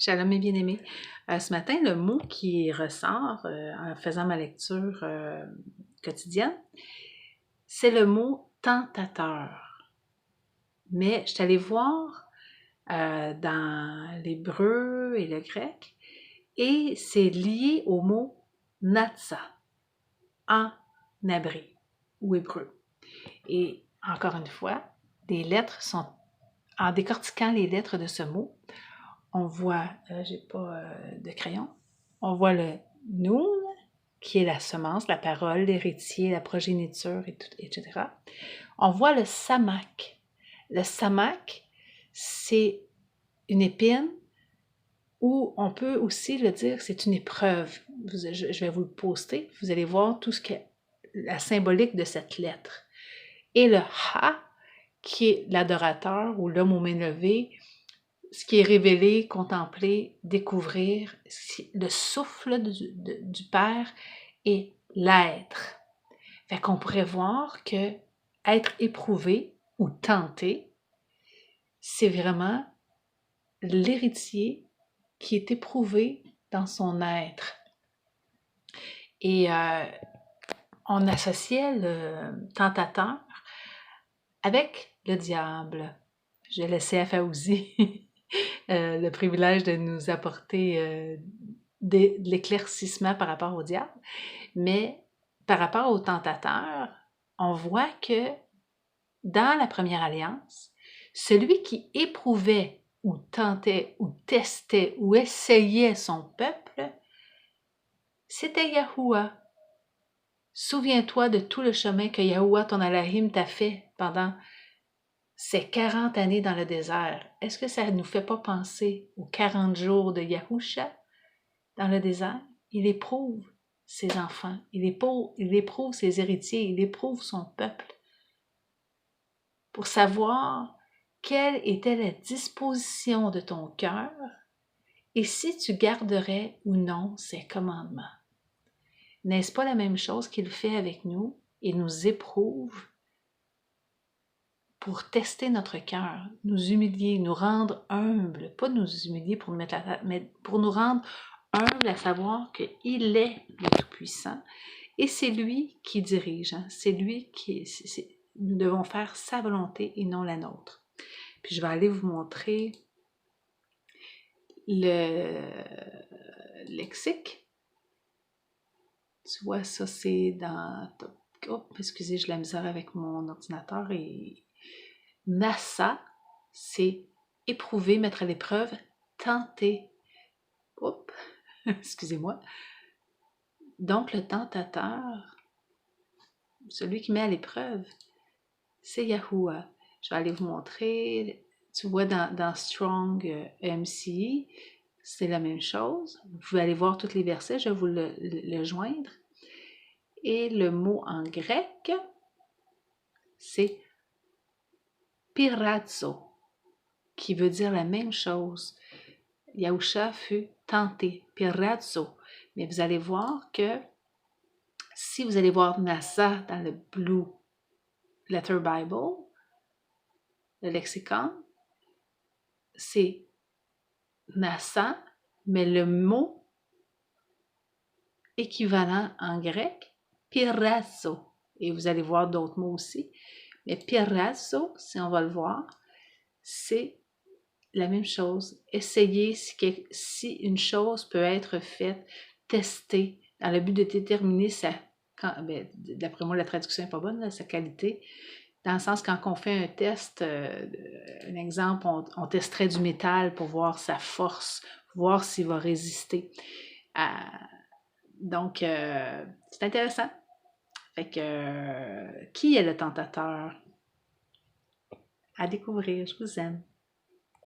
Shalom et bien-aimé. Ce matin, le mot qui ressort en faisant ma lecture quotidienne, c'est le mot tentateur. Mais je suis allée voir dans l'hébreu et le grec, et c'est lié au mot natsa, en abri ou hébreu. Et encore une fois, les lettres sont, en décortiquant les lettres de ce mot, on voit, j'ai pas de crayon, on voit le Noun, qui est la semence, la parole, l'héritier, la progéniture, etc. On voit le Samak. Le Samak, c'est une épine, ou on peut aussi le dire, c'est une épreuve. Je vais vous le poster, vous allez voir tout ce que la symbolique de cette lettre. Et le Ha, qui est l'adorateur ou l'homme aux mains levées, ce qui est révélé, contemplé, découvrir, le souffle du Père et l'être. Fait qu'on pourrait voir que être éprouvé ou tenté, c'est vraiment l'héritier qui est éprouvé dans son être. Et on associait le tentateur avec le diable. Je laissais à Faouzi le privilège de nous apporter de l'éclaircissement par rapport au diable. Mais par rapport au tentateur, on voit que dans la première alliance, celui qui éprouvait ou tentait ou testait ou essayait son peuple, c'était Yahuwah. Souviens-toi de tout le chemin que Yahuwah, ton Elohim, t'a fait pendant ces 40 années dans le désert. Est-ce que ça ne nous fait pas penser aux 40 jours de Yahusha dans le désert? Il éprouve ses enfants, il éprouve ses héritiers, il éprouve son peuple pour savoir quelle était la disposition de ton cœur et si tu garderais ou non ses commandements. N'est-ce pas la même chose qu'il fait avec nous et nous éprouve pour tester notre cœur, nous humilier, nous rendre humbles, pas nous humilier pour nous mettre la tête, mais pour nous rendre humbles à savoir qu'il est le Tout-Puissant et c'est lui qui dirige, hein? C'est lui qui... nous devons faire sa volonté et non la nôtre. Puis je vais aller vous montrer le lexique. Tu vois, ça c'est dans... Oh, excusez, j'ai la misère avec mon ordinateur et... NASA, c'est éprouver, mettre à l'épreuve, tenter. Oups, excusez-moi. Donc, le tentateur, celui qui met à l'épreuve, c'est Yahuwah. Je vais aller vous montrer. Tu vois, dans Strong MCE, c'est la même chose. Vous pouvez aller voir tous les versets, je vais vous le joindre. Et le mot en grec, c'est pirazzo, qui veut dire la même chose. Yahusha fut tenté, pirazzo. Mais vous allez voir que si vous allez voir NASA dans le Blue Letter Bible, le lexicon, c'est NASA, mais le mot équivalent en grec, pirazzo. Et vous allez voir d'autres mots aussi. Mais pirazzo, si on va le voir, c'est la même chose. Essayer si une chose peut être faite, tester, dans le but de déterminer d'après moi, la traduction n'est pas bonne, là, sa qualité. Dans le sens, quand on fait un test, un exemple, on testerait du métal pour voir sa force, voir s'il va résister. Donc, c'est intéressant. Fait que, qui est le tentateur? À découvrir, je vous aime.